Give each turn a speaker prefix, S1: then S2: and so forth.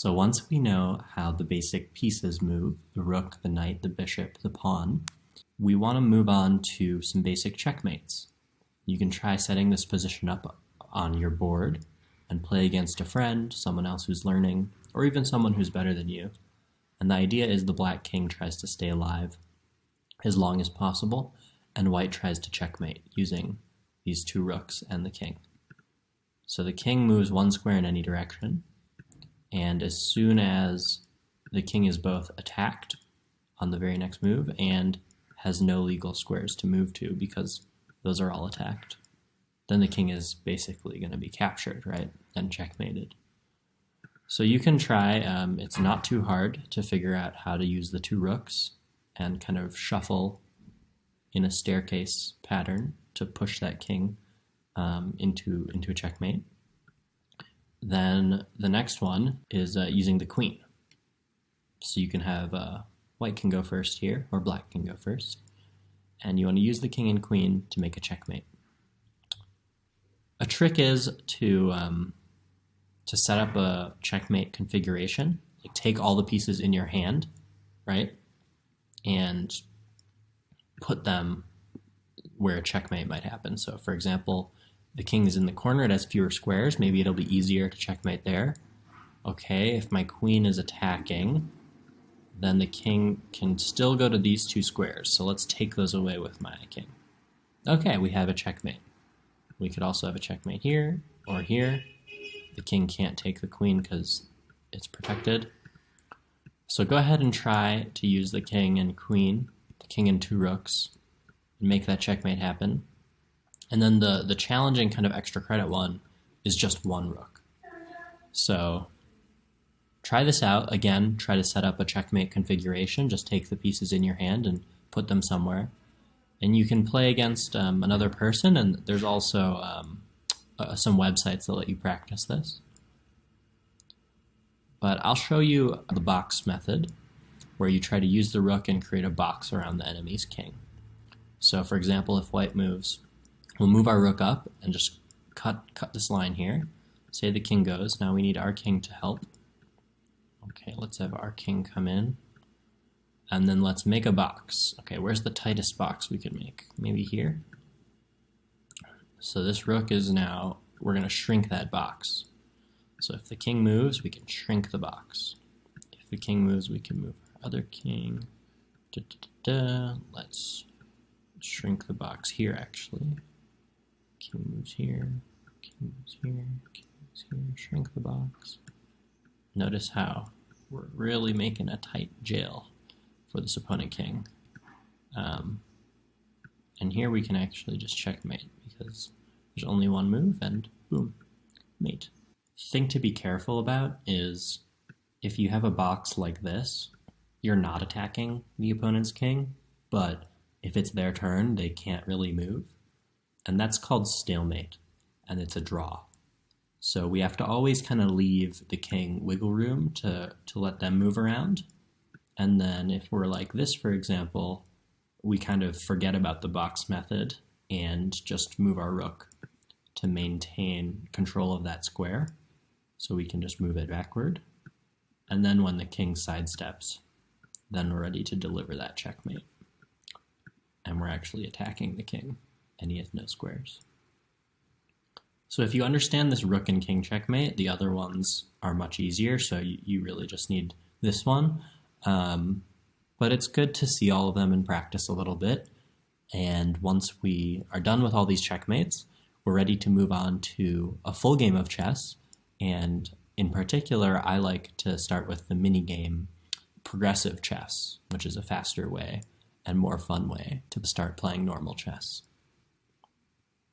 S1: So once we know how the basic pieces move, the rook, the knight, the bishop, the pawn, we want to move on to some basic checkmates. You can try setting this position up on your board and play against a friend, someone else who's learning, or even someone who's better than you. And the idea is the black king tries to stay alive as long as possible, and white tries to checkmate using these two rooks and the king. So the king moves one square in any direction, and as soon as the king is both attacked on the very next move and has no legal squares to move to because those are all attacked, then the king is basically going to be captured, right, and checkmated. So you can try, it's not too hard to figure out how to use the two rooks and kind of shuffle in a staircase pattern to push that king into a checkmate. Then the next one is using the queen. So you can have white can go first here, or black can go first. And you want to use the king and queen to make a checkmate. A trick is to set up a checkmate configuration. Like take all the pieces in your hand, right? And put them where a checkmate might happen. So for example, the king is in the corner, it has fewer squares, maybe it'll be easier to checkmate there. Okay, if my queen is attacking, then the king can still go to these two squares, so let's take those away with my king. Okay, we have a checkmate. We could also have a checkmate here or here. The king can't take the queen because it's protected. So go ahead and try to use the king and queen, the king and two rooks, and make that checkmate happen. And then the challenging kind of extra credit one is just one rook. So try this out. Again, try to set up a checkmate configuration. Just take the pieces in your hand and put them somewhere. And you can play against another person, and there's also some websites that let you practice this. But I'll show you the box method, where you try to use the rook and create a box around the enemy's king. So for example, if white moves, we'll move our rook up and just cut this line here. Say the king goes. Now we need our king to help. Okay, let's have our king come in. And then let's make a box. Okay, where's the tightest box we could make? Maybe here? So this rook is now, we're going to shrink that box. So if the king moves, we can shrink the box. If the king moves, we can move our other king. Let's shrink the box here, actually. King moves here, king moves here, king moves here, shrink the box. Notice how we're really making a tight jail for this opponent king. And here we can actually just checkmate because there's only one move and boom, mate. Thing to be careful about is if you have a box like this, you're not attacking the opponent's king, but if it's their turn, they can't really move. And that's called stalemate, and it's a draw. So we have to always kind of leave the king wiggle room to let them move around. And then if we're like this, for example, we kind of forget about the box method and just move our rook to maintain control of that square. So we can just move it backward. And then when the king sidesteps, then we're ready to deliver that checkmate. And we're actually attacking the king, and he has no squares. So if you understand this rook and king checkmate, the other ones are much easier, so you really just need this one. But it's good to see all of them and practice a little bit. And once we are done with all these checkmates, we're ready to move on to a full game of chess. And in particular, I like to start with the mini game progressive chess, which is a faster way and more fun way to start playing normal chess.